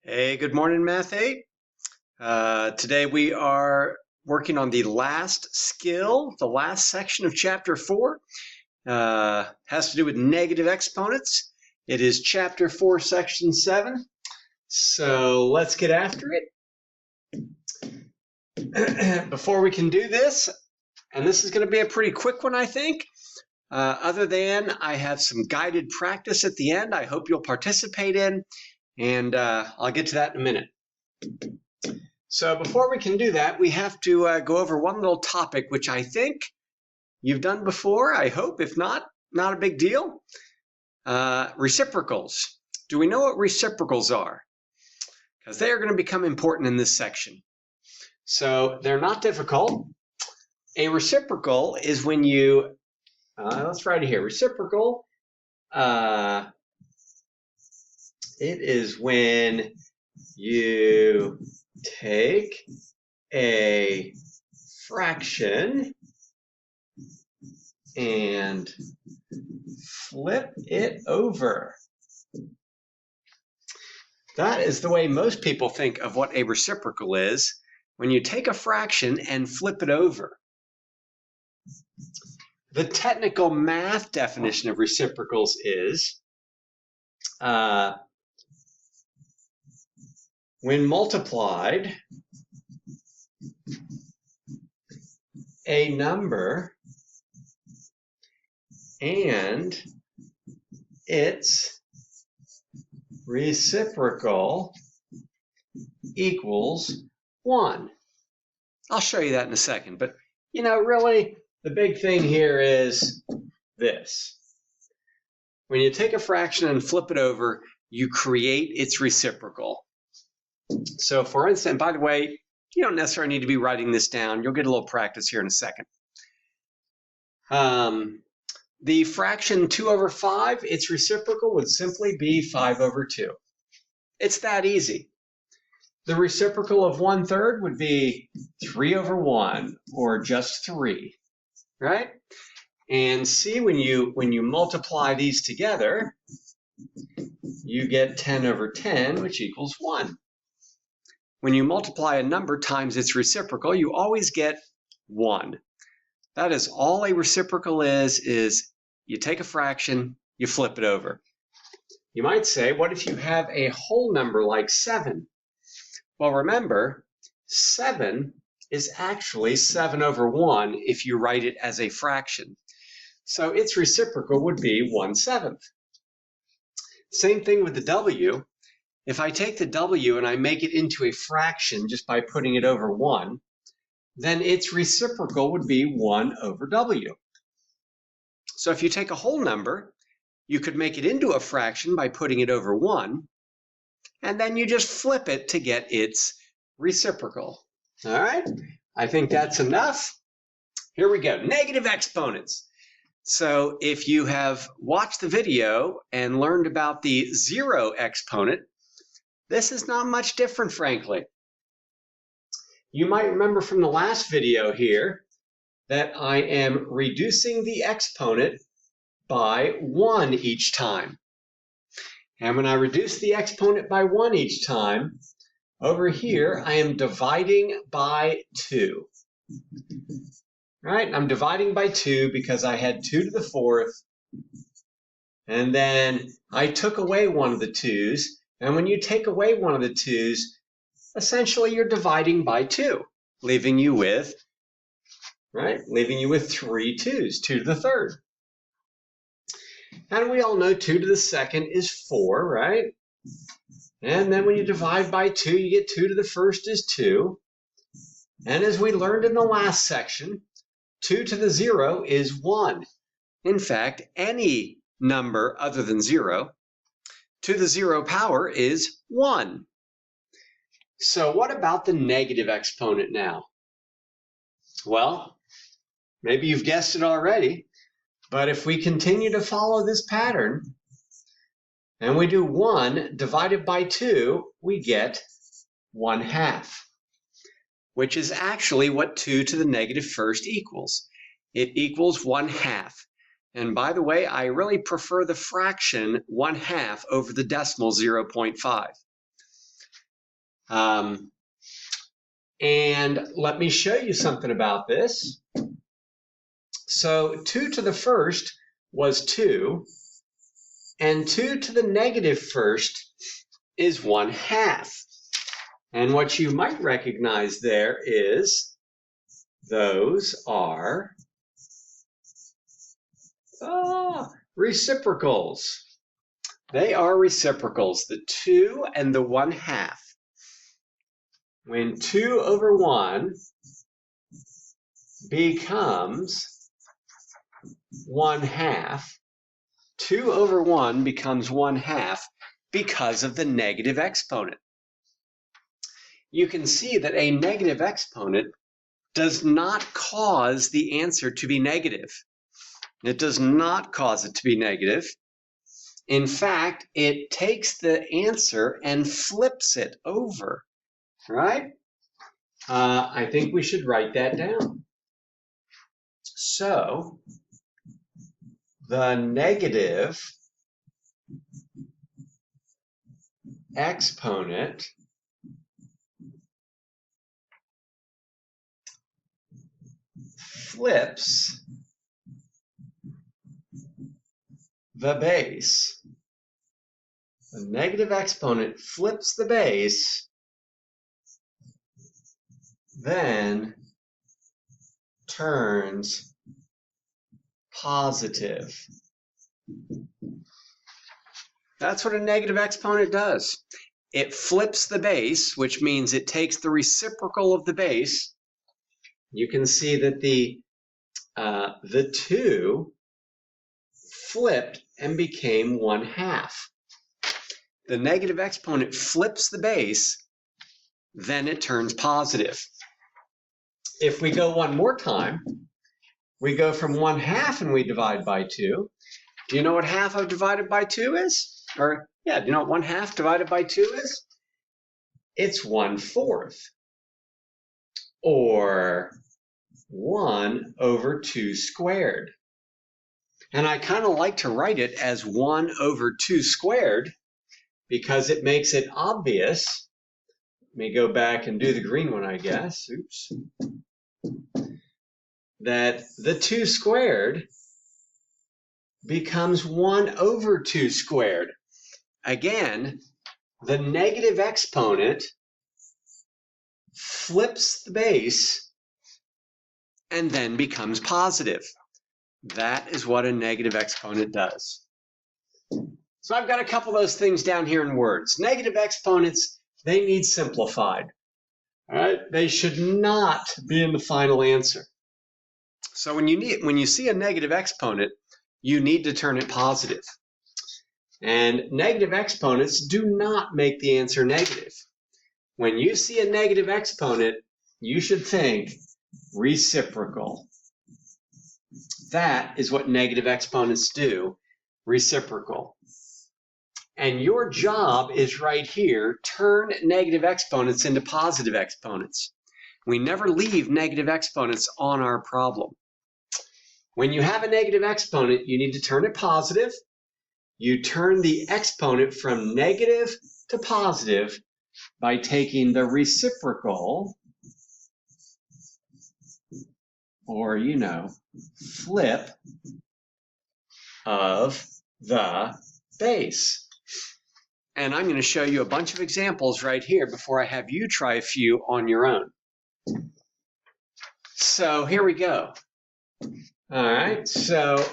Hey, good morning, Math 8. Today we are working on the last skill, the last section of Chapter 4. Has to do with negative exponents. It is Chapter 4, Section 7. So let's get after it. Before we can do this, and this is going to be a pretty quick one, I think, other than I have some guided practice at the end I hope you'll participate in. And I'll get to that in a minute. So before we can do that, we have to go over one little topic, which I think you've done before, I hope. If not, not a big deal. Reciprocals. Do we know what reciprocals are? Because they are going to become important in this section. So they're not difficult. A reciprocal is when you, let's write it here, reciprocal, it is when you take a fraction and flip it over. That is the way most people think of what a reciprocal is, when you take a fraction and flip it over. The technical math definition of reciprocals is when multiplied, a number and its reciprocal equals 1. I'll show you that in a second, but really the big thing here is this. When you take a fraction and flip it over, you create its reciprocal. So for instance, by the way, you don't necessarily need to be writing this down. You'll get a little practice here in a second. The fraction 2 over 5, its reciprocal would simply be 5 over 2. It's that easy. The reciprocal of 1/3 would be 3 over 1, or just 3, right? And see, when you multiply these together, you get 10 over 10, which equals 1. When you multiply a number times its reciprocal, you always get 1. That is all a reciprocal is you take a fraction, you flip it over. You might say, what if you have a whole number like 7? Well, remember, 7 is actually 7 over 1 if you write it as a fraction. So its reciprocal would be 1/7. Same thing with the W. If I take the W and I make it into a fraction just by putting it over 1, then its reciprocal would be 1 over W. So if you take a whole number, you could make it into a fraction by putting it over 1, and then you just flip it to get its reciprocal. All right, I think that's enough. Here we go, negative exponents. So if you have watched the video and learned about the 0 exponent, this is not much different, frankly. You might remember from the last video here that I am reducing the exponent by 1 each time. And when I reduce the exponent by 1 each time, over here I am dividing by 2. Right? I'm dividing by 2 because I had 2 to the 4th, and then I took away one of the 2's. And when you take away one of the 2's, essentially you're dividing by 2, leaving you with 3 2's, 2 to the 3rd. And we all know 2 to the 2nd is 4, right? And then when you divide by 2, you get 2 to the 1st is 2. And as we learned in the last section, 2 to the 0 is 1. In fact, any number other than 0 to the 0 power is 1. So what about the negative exponent now? Well, maybe you've guessed it already, but if we continue to follow this pattern and we do 1 divided by 2, we get 1/2, which is actually what 2 to the negative 1st equals. It equals 1/2. And by the way, I really prefer the fraction 1/2 over the decimal 0.5. And let me show you something about this. So 2 to the first was 2, and 2 to the negative first is 1/2. And what you might recognize there is those are reciprocals. They are reciprocals, the 2 and the 1/2. When 2 over 1 becomes 1/2, 2 over 1 becomes 1/2 because of the negative exponent. You can see that a negative exponent does not cause the answer to be negative. It does not cause it to be negative. In fact, it takes the answer and flips it over, right? I think we should write that down. So, the negative exponent flips the base. The negative exponent flips the base, then turns positive. That's what a negative exponent does. It flips the base, which means it takes the reciprocal of the base. You can see that the 2 flipped and became 1/2. The negative exponent flips the base, then it turns positive. If we go one more time, we go from 1/2 and we divide by 2. Do you know what half of divided by 2 is? Or, yeah, do you know what 1/2 divided by 2 is? It's 1/4. Or 1 over 2 squared. And I kind of like to write it as 1 over 2 squared because it makes it obvious. Let me go back and do the green one, I guess. Oops. That the 2 squared becomes 1 over 2 squared. Again, the negative exponent flips the base and then becomes positive. That is what a negative exponent does. So I've got a couple of those things down here in words. Negative exponents, they need simplified. All right? They should not be in the final answer. So when you see a negative exponent, you need to turn it positive. And negative exponents do not make the answer negative. When you see a negative exponent, you should think reciprocal. That is what negative exponents do, reciprocal. And your job is right here, turn negative exponents into positive exponents. We never leave negative exponents on our problem. When you have a negative exponent, you need to turn it positive. You turn the exponent from negative to positive by taking the reciprocal, or, flip of the base. And I'm going to show you a bunch of examples right here before I have you try a few on your own. So here we go. All right, so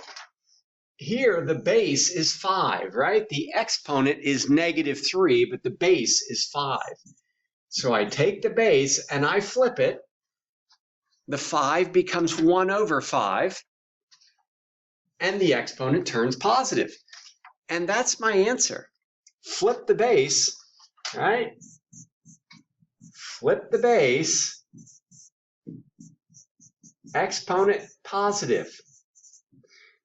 here the base is 5, right? The exponent is -3, but the base is 5. So I take the base and I flip it. The 5 becomes 1 over 5, and the exponent turns positive. And that's my answer. Flip the base, right? Flip the base, exponent positive.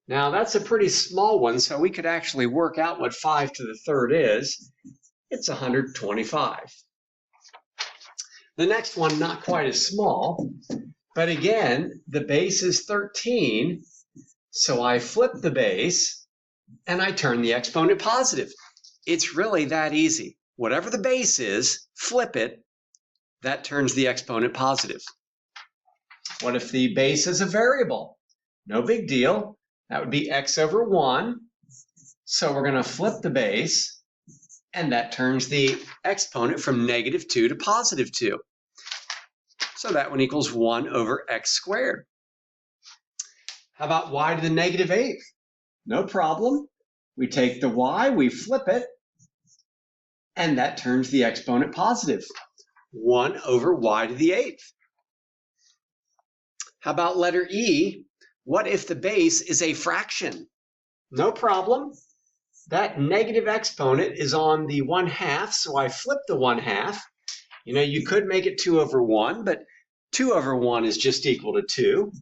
Now that's a pretty small one, so we could actually work out what 5 to the third is. It's 125. The next one, not quite as small, but again, the base is 13, so I flip the base and I turn the exponent positive. It's really that easy. whatever the base is, flip it, that turns the exponent positive. What if the base is a variable? No big deal. That would be x over 1. So we're going to flip the base, and that turns the exponent from -2 to +2. So that one equals 1 over x squared. How about y to the -8th? No problem. We take the y, we flip it, and that turns the exponent positive. 1 over y to the 8th. How about letter E? What if the base is a fraction? No problem. That negative exponent is on the 1/2, so I flip the 1/2. You know, you could make it 2 over 1, but 2 over 1 is just equal to 2.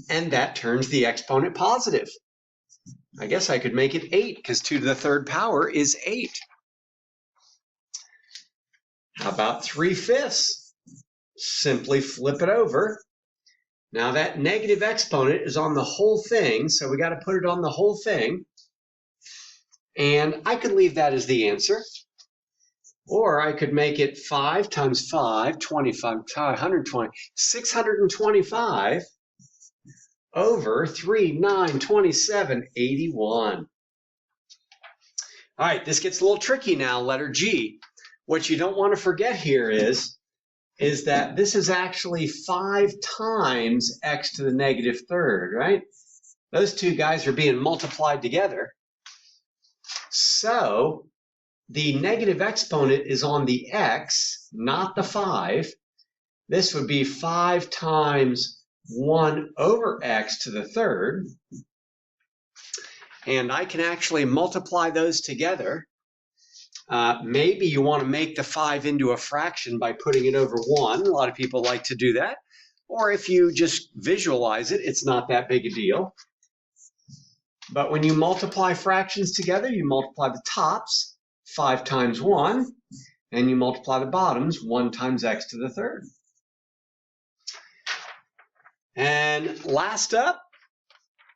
And that turns the exponent positive. I guess I could make it 8 because 2 to the 3rd power is 8. How about 3/5? Simply flip it over. Now that negative exponent is on the whole thing, so we got to put it on the whole thing. And I could leave that as the answer. Or I could make it 5 times 5, 25, 120, 625 over 3, 9, 27, 81. All right, this gets a little tricky now, letter G. What you don't want to forget here is that this is actually 5 times x to the -3rd, right? Those two guys are being multiplied together. So the negative exponent is on the x, not the 5. This would be 5 times 1 over x to the 3rd. And I can actually multiply those together. Maybe you want to make the 5 into a fraction by putting it over 1. A lot of people like to do that. Or if you just visualize it, it's not that big a deal. But when you multiply fractions together, you multiply the tops, 5 times 1, and you multiply the bottoms, 1 times x to the 3rd. And last up,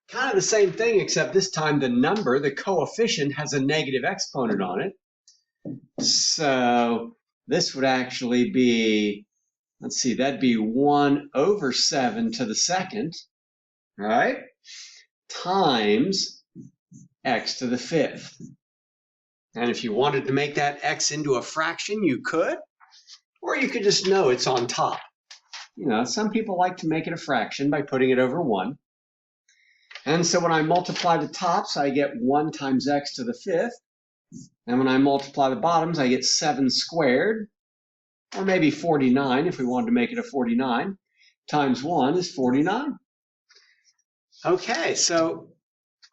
kind of the same thing, except this time the number, the coefficient, has a negative exponent on it. So this would actually be, let's see, that'd be 1 over 7 to the 2nd, right? Times x to the 5th. And if you wanted to make that x into a fraction, you could, or you could just know it's on top. You know, some people like to make it a fraction by putting it over 1. And so when I multiply the tops, I get 1 times x to the 5th. And when I multiply the bottoms, I get 7 squared, or maybe 49 if we wanted to make it a 49, times 1 is 49. Okay, so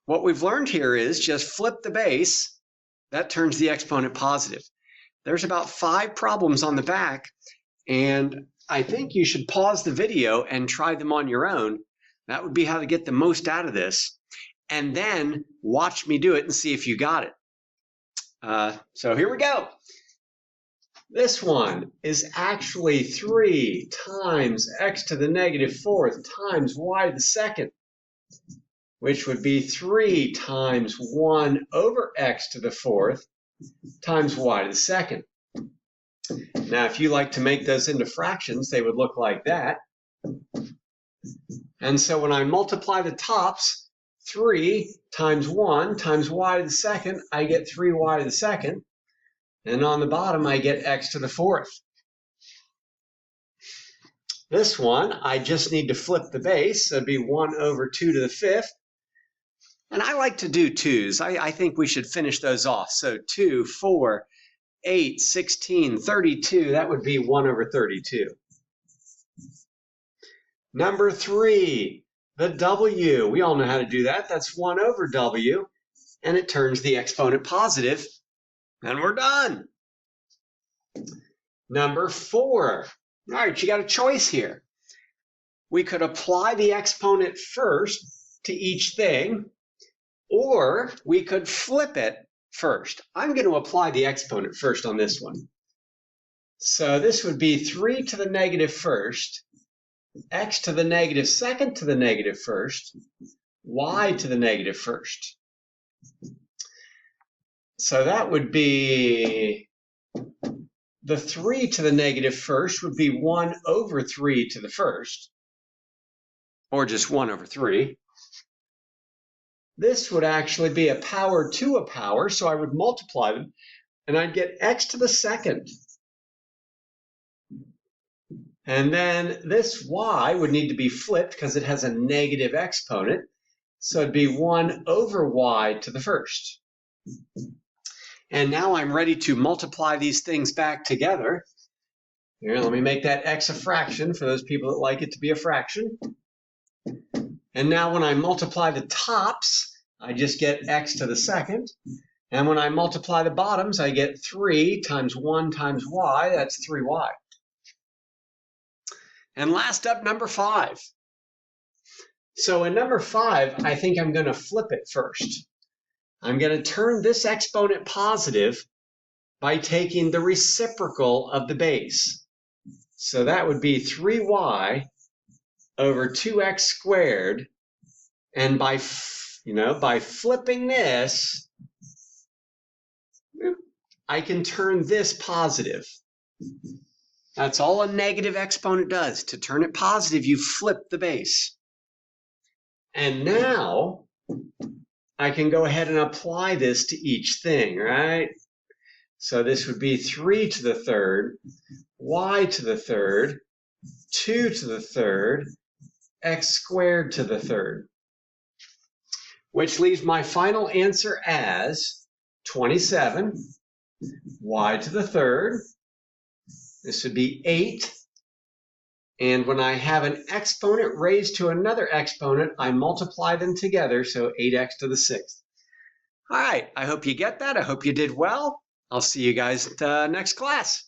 what we've learned here is just flip the base. That turns the exponent positive. There's about 5 problems on the back, and I think you should pause the video and try them on your own. That would be how to get the most out of this. And then watch me do it and see if you got it. So here we go. This one is actually 3 times x to the -4th times y to the 2nd, which would be 3 times 1 over x to the 4th times y to the 2nd. Now, if you like to make those into fractions, they would look like that. And so when I multiply the tops, 3 times 1 times y to the 2nd, I get 3y to the 2nd. And on the bottom, I get x to the 4th. This one, I just need to flip the base. So it'd be 1 over 2 to the 5th. And I like to do 2s. I think we should finish those off. So 2, 4, 8, 16, 32. That would be 1 over 32. Number 3, the w. We all know how to do that. That's 1 over w. And it turns the exponent positive. And we're done. Number 4. All right, you got a choice here. We could apply the exponent first to each thing, or we could flip it first. I'm going to apply the exponent first on this one. So this would be 3 to the -1st, x to the -2nd to the -1st, y to the -1st. So that would be the 3 to the negative first would be 1 over 3 to the first, or just 1 over 3. This would actually be a power to a power, so I would multiply them, and I'd get x to the second. And then this y would need to be flipped because it has a negative exponent, so it'd be 1 over y to the first. And now I'm ready to multiply these things back together. Here, let me make that x a fraction for those people that like it to be a fraction. And now when I multiply the tops, I just get x to the second. And when I multiply the bottoms, I get 3 times 1 times y, that's 3y. And last up, number 5. So in number 5, I think I'm going to flip it first. I'm going to turn this exponent positive by taking the reciprocal of the base. So that would be 3y over 2x squared. And by flipping this, I can turn this positive. That's all a negative exponent does. To turn it positive, you flip the base. And now I can go ahead and apply this to each thing, right? So this would be 3 to the third, y to the third, 2 to the third, x squared to the third, which leaves my final answer as 27, y to the third. This would be 8. And when I have an exponent raised to another exponent, I multiply them together, so 8x to the 6th. All right, I hope you get that. I hope you did well. I'll see you guys at the next class.